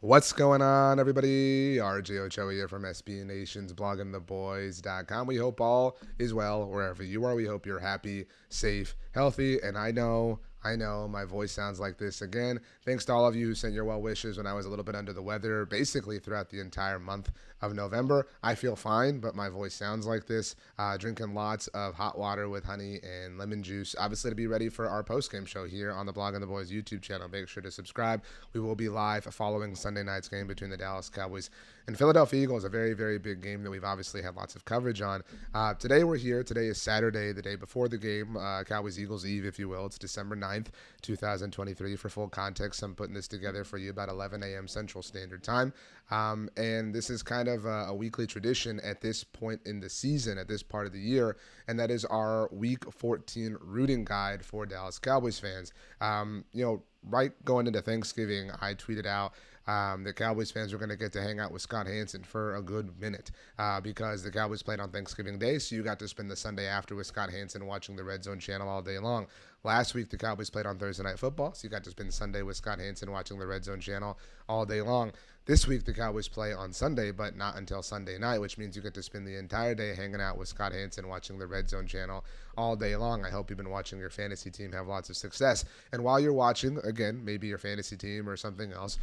What's going on, everybody? RJ Ochoa here from SB Nation's bloggingtheboys.com. We hope all is well wherever you are. We hope you're happy, safe, healthy. And I know, my voice sounds like this again. Thanks to all of you who sent your well wishes when I was a little bit under the weather, basically throughout the entire month of November. I feel fine, but my voice sounds like this. Drinking lots of hot water with honey and lemon juice, obviously to be ready for our post-game show here on the Blogging the Boys YouTube channel. Make sure to subscribe. We will be live following Sunday night's game between the Dallas Cowboys and Philadelphia Eagles, a very, very big game that we've obviously had lots of coverage on. Today we're here. Today is Saturday, the day before the game, Cowboys-Eagles Eve, if you will. It's December 9th, 2023. For full context, I'm putting this together for you about 11 a.m. Central Standard Time. And this is kind of a weekly tradition at this point in the season, at this part of the year, and that is our Week 14 rooting guide for Dallas Cowboys fans. Right going into Thanksgiving, I tweeted out the Cowboys fans were going to get to hang out with Scott Hanson for a good minute because the Cowboys played on Thanksgiving Day, so you got to spend the Sunday after with Scott Hanson watching the Red Zone channel all day long. Last week, the Cowboys played on Thursday Night Football, so you got to spend Sunday with Scott Hanson watching the Red Zone channel all day long. This week, the Cowboys play on Sunday, but not until Sunday night, which means you get to spend the entire day hanging out with Scott Hanson watching the Red Zone channel all day long. I hope you've been watching your fantasy team have lots of success. And while you're watching, again, maybe your fantasy team or something else,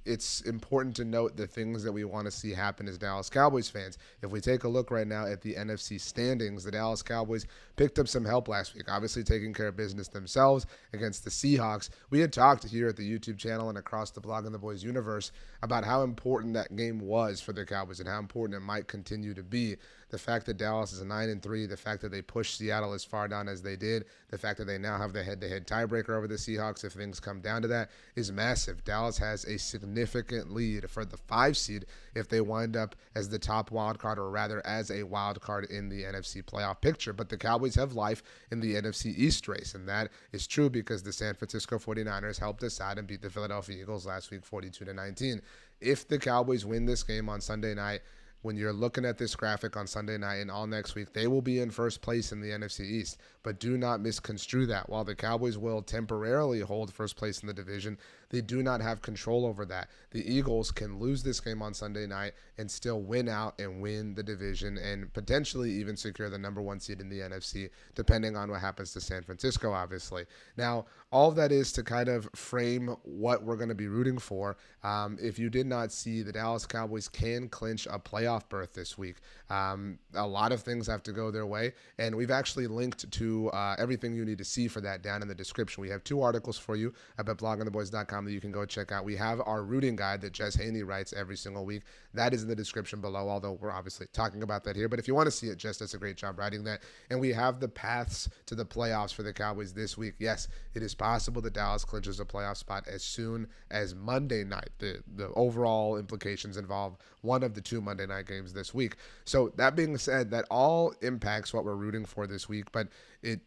it's important to note the things that we want to see happen as Dallas Cowboys fans. If we take a look right now at the NFC standings, the Dallas Cowboys picked up some help last week, obviously taking care of business themselves against the Seahawks. We had talked here at the YouTube channel and across the Blog and the Boys universe about how important that game was for the Cowboys and how important it might continue to be. The fact that Dallas is a 9-3, the fact that they pushed Seattle as far down as they did, the fact that they now have the head-to-head tiebreaker over the Seahawks if things come down to that is massive. Dallas has a significant lead for the 5 seed if they wind up as the top wild card, or rather as a wild card in the NFC playoff picture. But the Cowboys have life in the NFC East race, and that is true because the San Francisco 49ers helped us out and beat the Philadelphia Eagles last week 42-19. If the Cowboys win this game on Sunday night, when you're looking at this graphic on Sunday night and all next week, they will be in first place in the NFC East. But do not misconstrue that. While the Cowboys will temporarily hold first place in the division, they do not have control over that. The Eagles can lose this game on Sunday night and still win out and win the division and potentially even secure the number 1 seed in the NFC, depending on what happens to San Francisco, obviously. Now, all of that is to kind of frame what we're going to be rooting for. If you did not see, the Dallas Cowboys can clinch a playoff berth this week. A lot of things have to go their way, and we've actually linked to everything you need to see for that down in the description. We have 2 articles for you about bloggingtheboys.com that you can go check out. We have our rooting guide that Jess Haney writes every single week. That is in the description below, although we're obviously talking about that here. But if you want to see it, Jess does a great job writing that. And we have the paths to the playoffs for the Cowboys this week. Yes, it is possible that Dallas clinches a playoff spot as soon as Monday night. The overall implications involve one of the 2 Monday night games this week. So that being said, that all impacts what we're rooting for this week, but it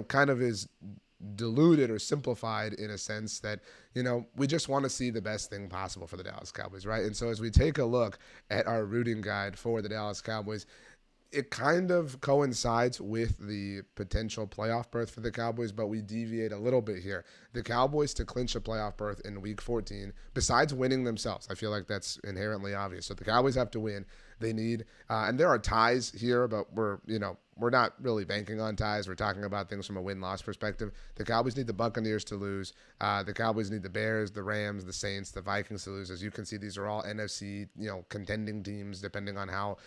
kind of is diluted or simplified in a sense that, we just want to see the best thing possible for the Dallas Cowboys, right? And so as we take a look at our rooting guide for the Dallas Cowboys, it kind of coincides with the potential playoff berth for the Cowboys, but we deviate a little bit here. The Cowboys to clinch a playoff berth in Week 14, besides winning themselves, I feel like that's inherently obvious. So the Cowboys have to win. They need, and there are ties here, but we're not really banking on ties. We're talking about things from a win-loss perspective. The Cowboys need the Buccaneers to lose. The Cowboys need the Bears, the Rams, the Saints, the Vikings to lose. As you can see, these are all NFC, contending teams, depending on how,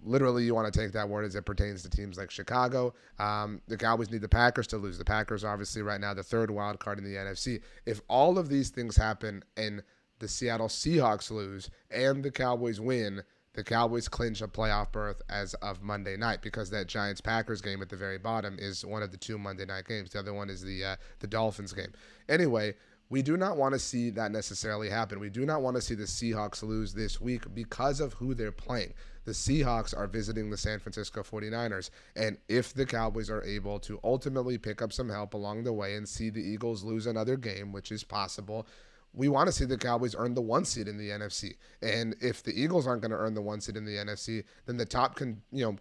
literally you want to take that word as it pertains to teams like Chicago. The Cowboys need the Packers to lose. The Packers, obviously, right now, the 3rd wild card in the NFC. If all of these things happen and the Seattle Seahawks lose and the Cowboys win, the Cowboys clinch a playoff berth as of Monday night, because that Giants-Packers game at the very bottom is one of the 2 Monday night games. The other one is the Dolphins game. Anyway, we do not want to see that necessarily happen. We do not want to see the Seahawks lose this week because of who they're playing. The Seahawks are visiting the San Francisco 49ers, and if the Cowboys are able to ultimately pick up some help along the way and see the Eagles lose another game, which is possible, we want to see the Cowboys earn the 1 seed in the NFC. And if the Eagles aren't going to earn the 1 seed in the NFC, then the top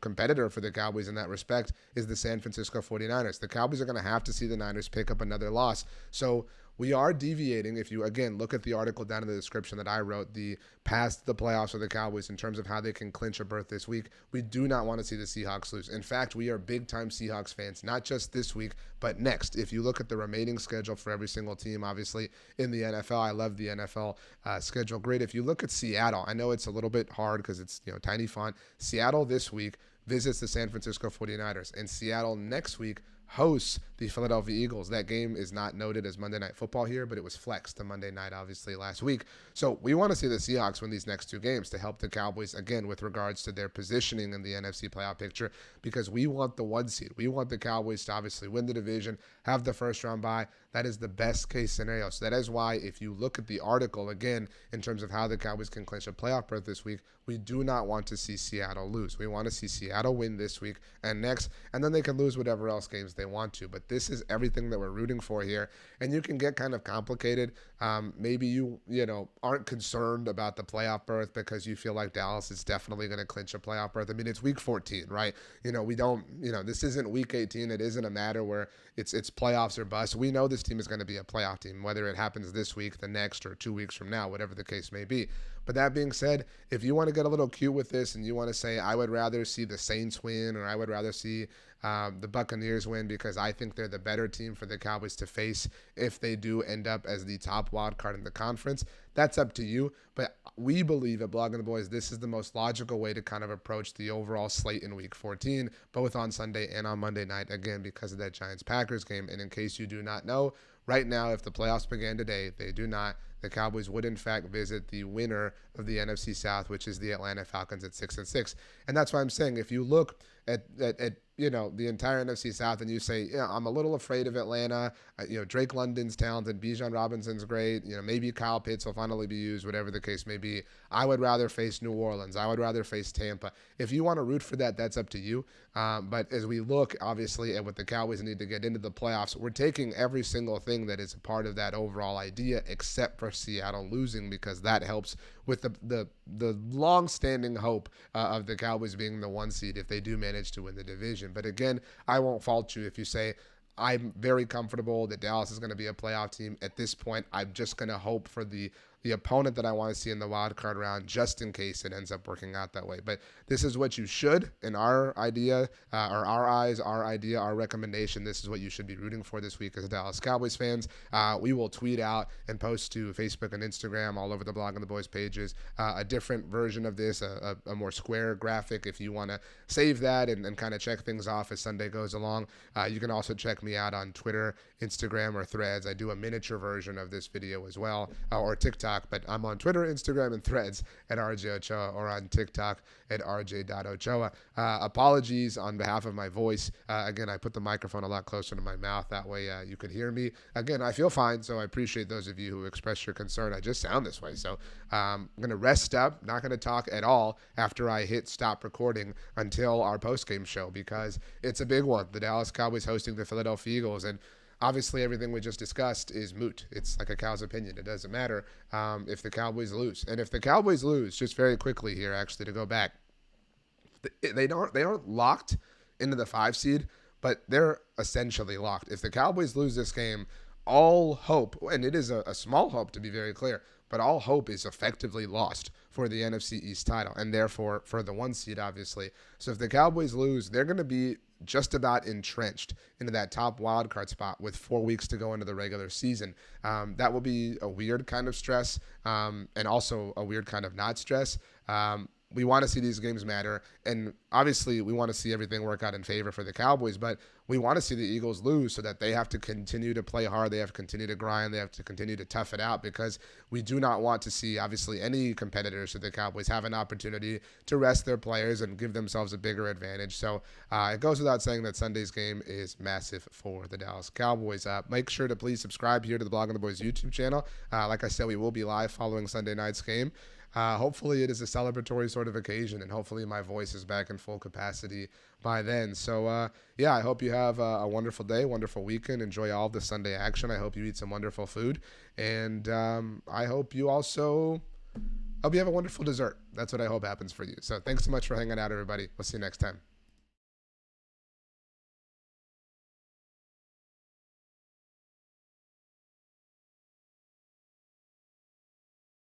competitor for the Cowboys in that respect is the San Francisco 49ers. The Cowboys are going to have to see the Niners pick up another loss. So we are deviating. If you, again, look at the article down in the description that I wrote, the past the playoffs for the Cowboys in terms of how they can clinch a berth this week, we do not want to see the Seahawks lose. In fact, we are big-time Seahawks fans, not just this week, but next. If you look at the remaining schedule for every single team, obviously, in the NFL, I love the NFL schedule grid. If you look at Seattle, I know it's a little bit hard because it's, tiny font. Seattle this week visits the San Francisco 49ers, and Seattle next week hosts the Philadelphia Eagles. That game is not noted as Monday Night Football here, but it was flexed to Monday night, obviously, last week. So we want to see the Seahawks win these next two games to help the Cowboys, again, with regards to their positioning in the NFC playoff picture, because we want the 1 seed. We want the Cowboys to obviously win the division, have the first round bye. That is the best case scenario. So that is why, if you look at the article, again, in terms of how the Cowboys can clinch a playoff berth this week, we do not want to see Seattle lose. We want to see Seattle win this week and next, and then they can lose whatever else games they want to. But this is everything that we're rooting for here. And you can get kind of complicated. Maybe you aren't concerned about the playoff berth because you feel like Dallas is definitely going to clinch a playoff berth. I mean, it's week 14, right? We don't, this isn't week 18. It isn't a matter where it's playoffs or bust. We know this team is going to be a playoff team, whether it happens this week, the next, or 2 weeks from now, whatever the case may be. But that being said, if you want to get a little cute with this and you want to say, I would rather see the Saints win, or I would rather see the Buccaneers win because I think they're the better team for the Cowboys to face if they do end up as the top wild card in the conference, that's up to you. But we believe at Blogging the Boys, this is the most logical way to kind of approach the overall slate in week 14, both on Sunday and on Monday night, again, because of that Giants-Packers game. And in case you do not know, right now, if the playoffs began today, they do not. The Cowboys would, in fact, visit the winner of the NFC South, which is the Atlanta Falcons at 6-6. And that's why I'm saying, if you look at the entire NFC South and you say, I'm a little afraid of Atlanta. Drake London's talented. Bijan Robinson's great. Maybe Kyle Pitts will finally be used, whatever the case may be. I would rather face New Orleans. I would rather face Tampa. If you want to root for that, that's up to you. But as we look, obviously, at what the Cowboys need to get into the playoffs, we're taking every single thing that is a part of that overall idea, except for Seattle losing, because that helps with the long-standing hope of the Cowboys being the 1 seed if they do manage to win the division. But again, I won't fault you if you say, I'm very comfortable that Dallas is going to be a playoff team. At this point, I'm just going to hope for the opponent that I want to see in the wild card round, just in case it ends up working out that way. But this is what you should, in our idea, or our eyes, our idea, our recommendation. This is what you should be rooting for this week as Dallas Cowboys fans. We will tweet out and post to Facebook and Instagram, all over the Blog and the Boys pages, a different version of this, a more square graphic if you want to save that and kind of check things off as Sunday goes along. You can also check me out on Twitter, Instagram, or Threads. I do a miniature version of this video as well, or TikTok. But I'm on Twitter, Instagram, and Threads at RJ Ochoa, or on TikTok at rj.ochoa. Apologies on behalf of my voice. Again, I put the microphone a lot closer to my mouth. That way you could hear me. Again, I feel fine, so I appreciate those of you who express your concern. I just sound this way. So I'm going to rest up, not going to talk at all after I hit stop recording until our postgame show, because it's a big one. The Dallas Cowboys hosting the Philadelphia Eagles, and obviously, everything we just discussed is moot. It's like a cow's opinion. It doesn't matter if the Cowboys lose. And if the Cowboys lose, just very quickly here, actually, to go back, they aren't locked into the 5 seed, but they're essentially locked. If the Cowboys lose this game, all hope, and it is a small hope to be very clear, but all hope is effectively lost for the NFC East title, and therefore for the 1 seed, obviously. So if the Cowboys lose, they're going to be just about entrenched into that top wildcard spot with 4 weeks to go into the regular season. That will be a weird kind of stress, and also a weird kind of not stress. We want to see these games matter, and obviously we want to see everything work out in favor for the Cowboys, but we want to see the Eagles lose so that they have to continue to play hard, they have to continue to grind, they have to continue to tough it out, because we do not want to see, obviously, any competitors to the Cowboys have an opportunity to rest their players and give themselves a bigger advantage. So it goes without saying that Sunday's game is massive for the Dallas Cowboys. Make sure to please subscribe here to the Blog on the Boys YouTube channel. Like I said, we will be live following Sunday night's game. Hopefully it is a celebratory sort of occasion, and hopefully my voice is back in full capacity by then. So, I hope you have a wonderful day, wonderful weekend. Enjoy all of the Sunday action. I hope you eat some wonderful food. And I hope you have a wonderful dessert. That's what I hope happens for you. So thanks so much for hanging out, everybody. We'll see you next time.